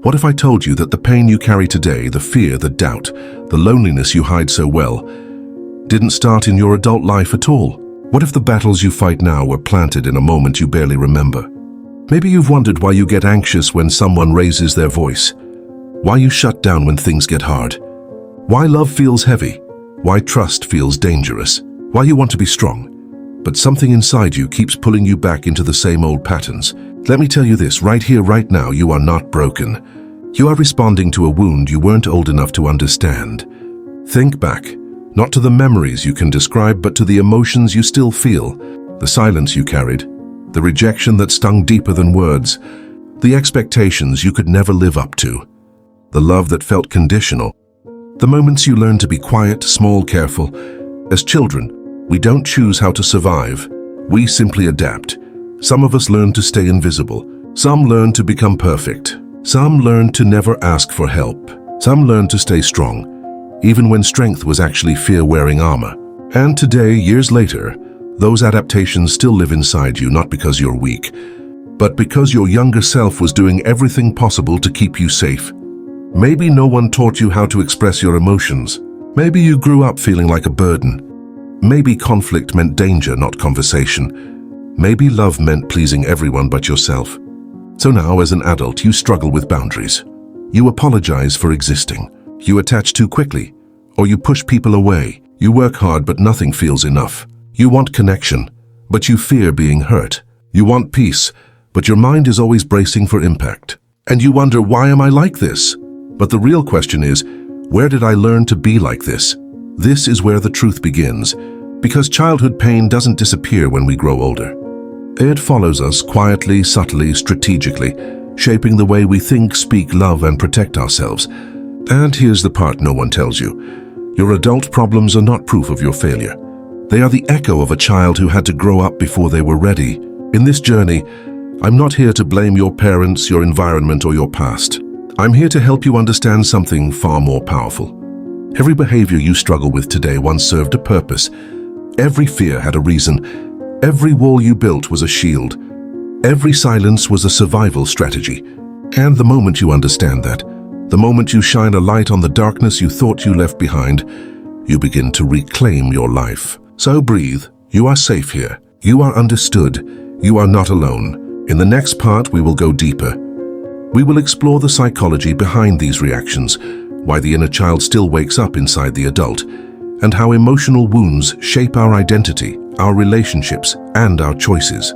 What if I told you that the pain you carry today, the fear, the doubt, the loneliness you hide so well, didn't start in your adult life at all? What if the battles you fight now were planted in a moment you barely remember? Maybe you've wondered why you get anxious when someone raises their voice, why you shut down when things get hard, why love feels heavy, why trust feels dangerous, why you want to be strong, but something inside you keeps pulling you back into the same old patterns. Let me tell you this, right here, right now, you are not broken. You are responding to a wound you weren't old enough to understand. Think back, not to the memories you can describe, but to the emotions you still feel, the silence you carried, the rejection that stung deeper than words, the expectations you could never live up to, the love that felt conditional, the moments you learned to be quiet, small, careful. As children, we don't choose how to survive. We simply adapt. Some of us learn to stay invisible. Some learn to become perfect. Some learn to never ask for help. Some learn to stay strong, even when strength was actually fear-wearing armor. And today, years later, those adaptations still live inside you, not because you're weak, but because your younger self was doing everything possible to keep you safe. Maybe no one taught you how to express your emotions. Maybe you grew up feeling like a burden. Maybe conflict meant danger, not conversation. Maybe love meant pleasing everyone but yourself. So now, as an adult, you struggle with boundaries. You apologize for existing. You attach too quickly, or you push people away. You work hard, but nothing feels enough. You want connection, but you fear being hurt. You want peace, but your mind is always bracing for impact. And you wonder, why am I like this? But the real question is, where did I learn to be like this? This is where the truth begins, because childhood pain doesn't disappear when we grow older. It follows us quietly, subtly, strategically, shaping the way we think, speak, love, and protect ourselves. And here's the part no one tells you. Your adult problems are not proof of your failure. They are the echo of a child who had to grow up before they were ready. In this journey, I'm not here to blame your parents, your environment, or your past. I'm here to help you understand something far more powerful. Every behavior you struggle with today once served a purpose. Every fear had a reason. Every wall you built was a shield. Every silence was a survival strategy. And the moment you understand that, the moment you shine a light on the darkness you thought you left behind, you begin to reclaim your life. So breathe. You are safe here. You are understood. You are not alone. In the next part, we will go deeper. We will explore the psychology behind these reactions, why the inner child still wakes up inside the adult, and how emotional wounds shape our identity, our relationships, and our choices.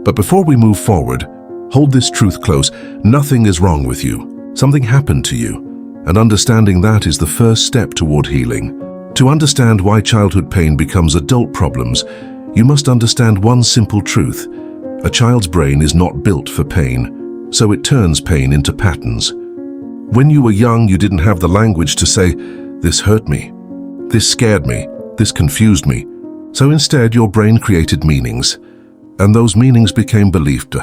But before we move forward, hold this truth close. Nothing is wrong with you. Something happened to you, and understanding that is the first step toward healing. To understand why childhood pain becomes adult problems, you must understand one simple truth. A child's brain is not built for pain, so it turns pain into patterns. When you were young, you didn't have the language to say, "This hurt me, this scared me, this confused me." So instead, your brain created meanings, and those meanings became beliefs,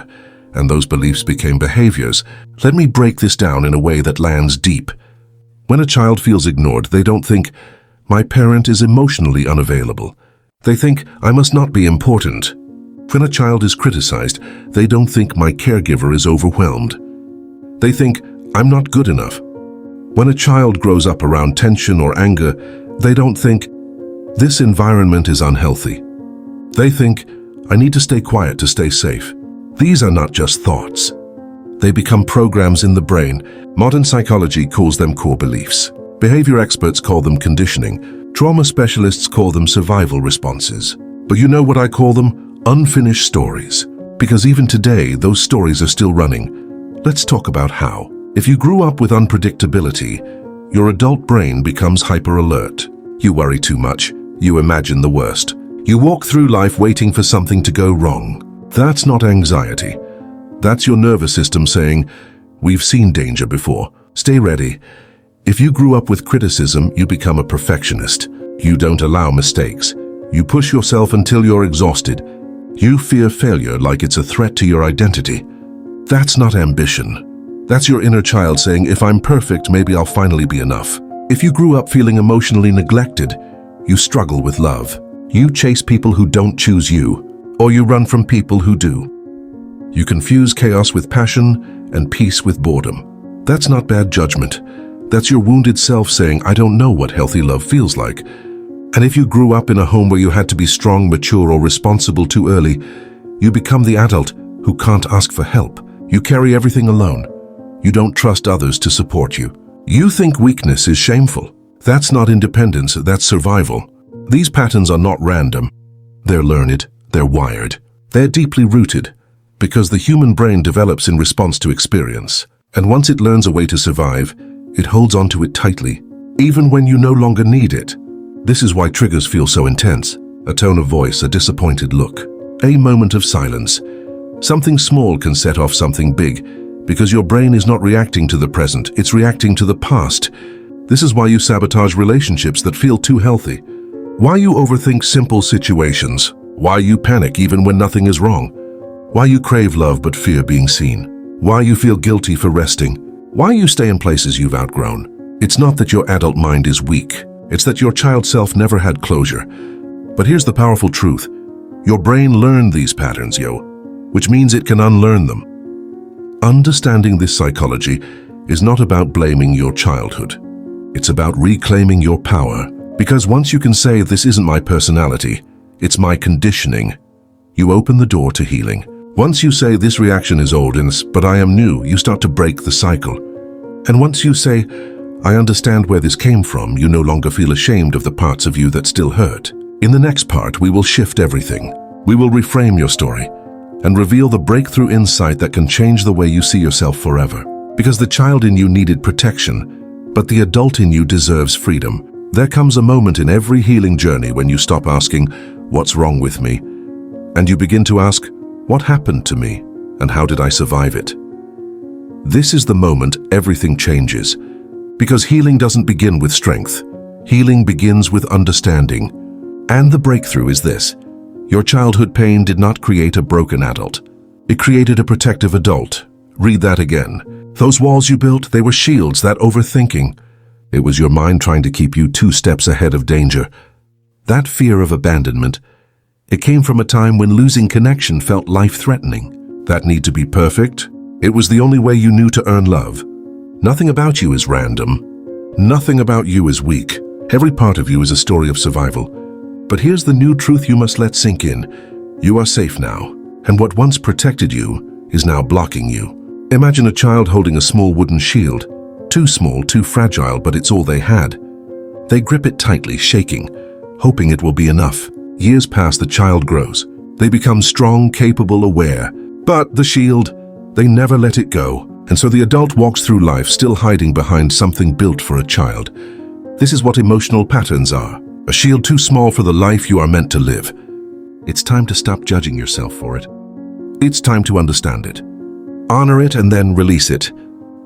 and those beliefs became behaviors. Let me break this down in a way that lands deep. When a child feels ignored, they don't think, "My parent is emotionally unavailable." They think, "I must not be important." When a child is criticized, they don't think, "My caregiver is overwhelmed." They think, "I'm not good enough." When a child grows up around tension or anger, they don't think, "This environment is unhealthy." They think, "I need to stay quiet to stay safe." These are not just thoughts. They become programs in the brain. Modern psychology calls them core beliefs. Behavior experts call them conditioning. Trauma specialists call them survival responses. But you know what I call them? Unfinished stories. Because even today, those stories are still running. Let's talk about how. If you grew up with unpredictability, your adult brain becomes hyper-alert. You worry too much. You imagine the worst. You walk through life waiting for something to go wrong. That's not anxiety. That's your nervous system saying, "We've seen danger before. Stay ready." If you grew up with criticism, you become a perfectionist. You don't allow mistakes. You push yourself until you're exhausted. You fear failure like it's a threat to your identity. That's not ambition. That's your inner child saying, "If I'm perfect, maybe I'll finally be enough." If you grew up feeling emotionally neglected, you struggle with love. You chase people who don't choose you, or you run from people who do. You confuse chaos with passion and peace with boredom. That's not bad judgment. That's your wounded self saying, I don't know what healthy love feels like. And if you grew up in a home where you had to be strong, mature, or responsible too early, you become the adult who can't ask for help. You carry everything alone. You don't trust others to support you. You think weakness is shameful. That's not independence, that's survival. These patterns are not random. They're learned, they're wired. They're deeply rooted, because the human brain develops in response to experience. And once it learns a way to survive, it holds onto it tightly, even when you no longer need it. This is why triggers feel so intense. A tone of voice, a disappointed look, a moment of silence. Something small can set off something big, because your brain is not reacting to the present, it's reacting to the past. This is why you sabotage relationships that feel too healthy. Why you overthink simple situations. Why you panic even when nothing is wrong. Why you crave love but fear being seen. Why you feel guilty for resting. Why you stay in places you've outgrown. It's not that your adult mind is weak. It's that your child self never had closure. But here's the powerful truth. Your brain learned these patterns, which means it can unlearn them. Understanding this psychology is not about blaming your childhood. It's about reclaiming your power. Because once you can say, this isn't my personality, it's my conditioning, you open the door to healing. Once you say, this reaction is old, but I am new, you start to break the cycle. And once you say, I understand where this came from, you no longer feel ashamed of the parts of you that still hurt. In the next part, we will shift everything. We will reframe your story and reveal the breakthrough insight that can change the way you see yourself forever. Because the child in you needed protection, but the adult in you deserves freedom. There comes a moment in every healing journey when you stop asking, what's wrong with me? And you begin to ask, what happened to me? And how did I survive it? This is the moment everything changes. Because healing doesn't begin with strength. Healing begins with understanding. And the breakthrough is this. Your childhood pain did not create a broken adult. It created a protective adult. Read that again. Those walls you built, they were shields, that overthinking. It was your mind trying to keep you 2 steps ahead of danger. That fear of abandonment, it came from a time when losing connection felt life-threatening. That need to be perfect, it was the only way you knew to earn love. Nothing about you is random. Nothing about you is weak. Every part of you is a story of survival. But here's the new truth you must let sink in. You are safe now, and what once protected you is now blocking you. Imagine a child holding a small wooden shield. Too small, too fragile, but it's all they had. They grip it tightly, shaking, hoping it will be enough. Years pass, the child grows. They become strong, capable, aware. But the shield, they never let it go. And so the adult walks through life still hiding behind something built for a child. This is what emotional patterns are. A shield too small for the life you are meant to live. It's time to stop judging yourself for it. It's time to understand it. Honor it and then release it.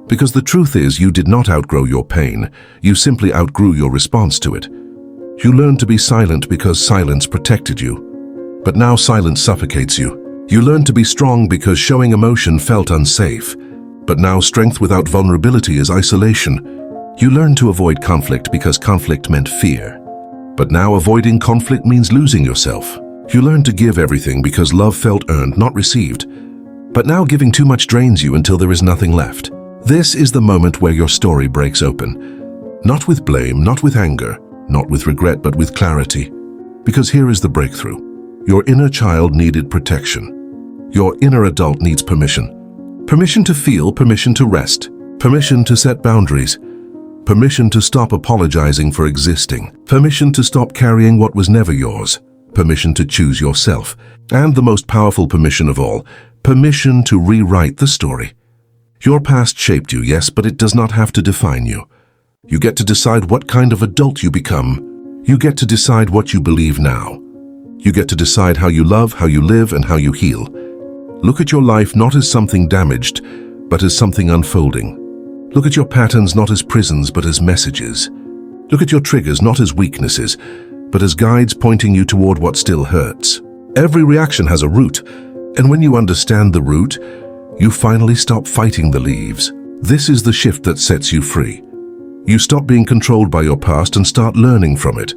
Because the truth is, you did not outgrow your pain. You simply outgrew your response to it. You learned to be silent because silence protected you. But now silence suffocates you. You learned to be strong because showing emotion felt unsafe. But now strength without vulnerability is isolation. You learned to avoid conflict because conflict meant fear. But now avoiding conflict means losing yourself. You learned to give everything because love felt earned, not received. But now giving too much drains you until there is nothing left. This is the moment where your story breaks open. Not with blame, not with anger, not with regret, but with clarity. Because here is the breakthrough. Your inner child needed protection. Your inner adult needs permission. Permission to feel, permission to rest, permission to set boundaries, permission to stop apologizing for existing, permission to stop carrying what was never yours, permission to choose yourself, and the most powerful permission of all, permission to rewrite the story. Your past shaped you, yes, but it does not have to define you. You get to decide what kind of adult you become. You get to decide what you believe now. You get to decide how you love, how you live, and how you heal. Look at your life not as something damaged, but as something unfolding. Look at your patterns not as prisons, but as messages. Look at your triggers not as weaknesses, but as guides pointing you toward what still hurts. Every reaction has a root, and when you understand the root, you finally stop fighting the leaves. This is the shift that sets you free. You stop being controlled by your past and start learning from it.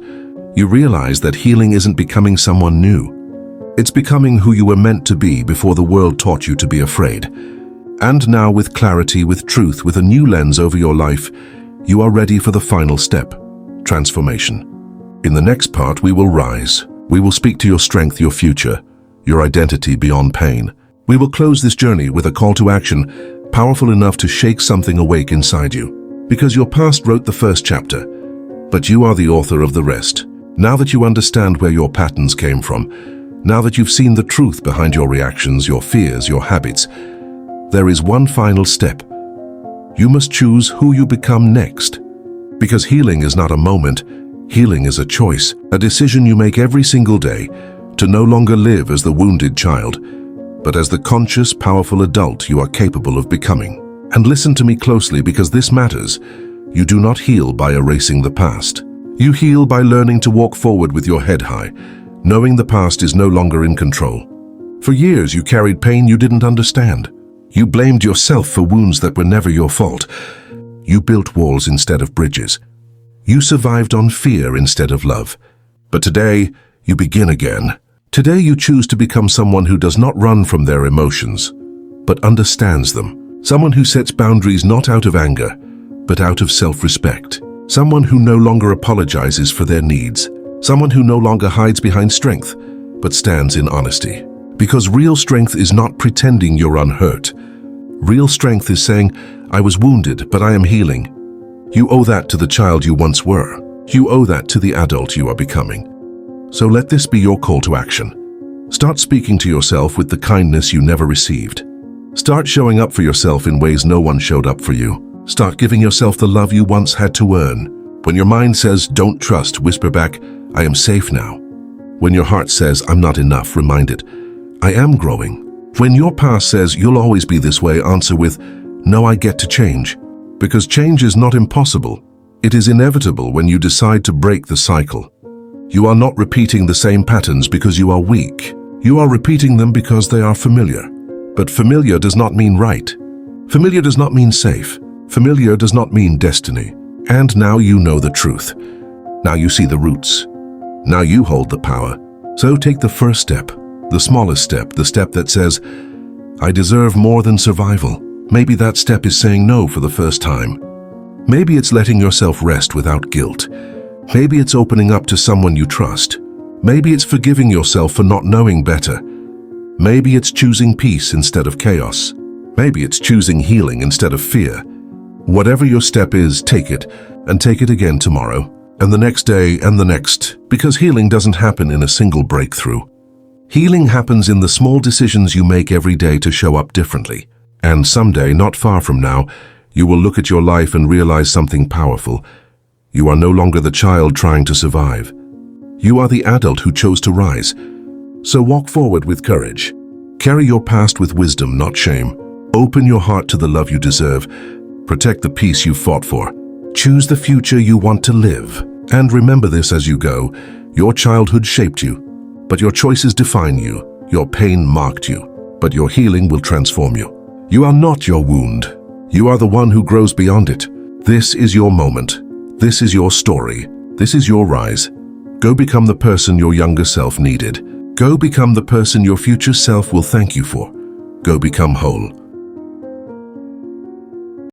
You realize that healing isn't becoming someone new. It's becoming who you were meant to be before the world taught you to be afraid. And now, with clarity, with truth, with a new lens over your life, you are ready for the final step: transformation. In the next part, we will rise. We will speak to your strength, your future, your identity beyond pain. We will close this journey with a call to action, powerful enough to shake something awake inside you. Because your past wrote the first chapter, but you are the author of the rest. Now that you understand where your patterns came from, now that you've seen the truth behind your reactions, your fears, your habits, there is one final step. You must choose who you become next. Because healing is not a moment, healing is a choice, a decision you make every single day to no longer live as the wounded child, but as the conscious, powerful adult you are capable of becoming. And listen to me closely, because this matters. You do not heal by erasing the past. You heal by learning to walk forward with your head high, knowing the past is no longer in control. For years you carried pain you didn't understand. You blamed yourself for wounds that were never your fault. You built walls instead of bridges. You survived on fear instead of love. But today, you begin again. Today you choose to become someone who does not run from their emotions, but understands them. Someone who sets boundaries not out of anger, but out of self-respect. Someone who no longer apologizes for their needs. Someone who no longer hides behind strength, but stands in honesty. Because real strength is not pretending you're unhurt. Real strength is saying, I was wounded, but I am healing. You owe that to the child you once were. You owe that to the adult you are becoming. So let this be your call to action. Start speaking to yourself with the kindness you never received. Start showing up for yourself in ways no one showed up for you. Start giving yourself the love you once had to earn. When your mind says, don't trust, whisper back, I am safe now. When your heart says, I'm not enough, remind it, I am growing. When your past says, you'll always be this way, answer with, no, I get to change. Because change is not impossible. It is inevitable when you decide to break the cycle. You are not repeating the same patterns because you are weak. You are repeating them because they are familiar. But familiar does not mean right. Familiar does not mean safe. Familiar does not mean destiny. And now you know the truth. Now you see the roots. Now you hold the power. So take the first step, the smallest step, the step that says, I deserve more than survival. Maybe that step is saying no for the first time. Maybe it's letting yourself rest without guilt. Maybe it's opening up to someone you trust. Maybe it's forgiving yourself for not knowing better. Maybe it's choosing peace instead of chaos. Maybe it's choosing healing instead of fear. Whatever your step is, take it, and take it again tomorrow, and the next day, and the next, because healing doesn't happen in a single breakthrough. Healing happens in the small decisions you make every day to show up differently. And someday, not far from now, you will look at your life and realize something powerful. You are no longer the child trying to survive. You are the adult who chose to rise. So walk forward with courage. Carry your past with wisdom, not shame. Open your heart to the love you deserve. Protect the peace you fought for. Choose the future you want to live. And remember this as you go. Your childhood shaped you, but your choices define you. Your pain marked you, but your healing will transform you. You are not your wound. You are the one who grows beyond it. This is your moment. This is your story. This is your rise. Go become the person your younger self needed. Go become the person your future self will thank you for. Go become whole.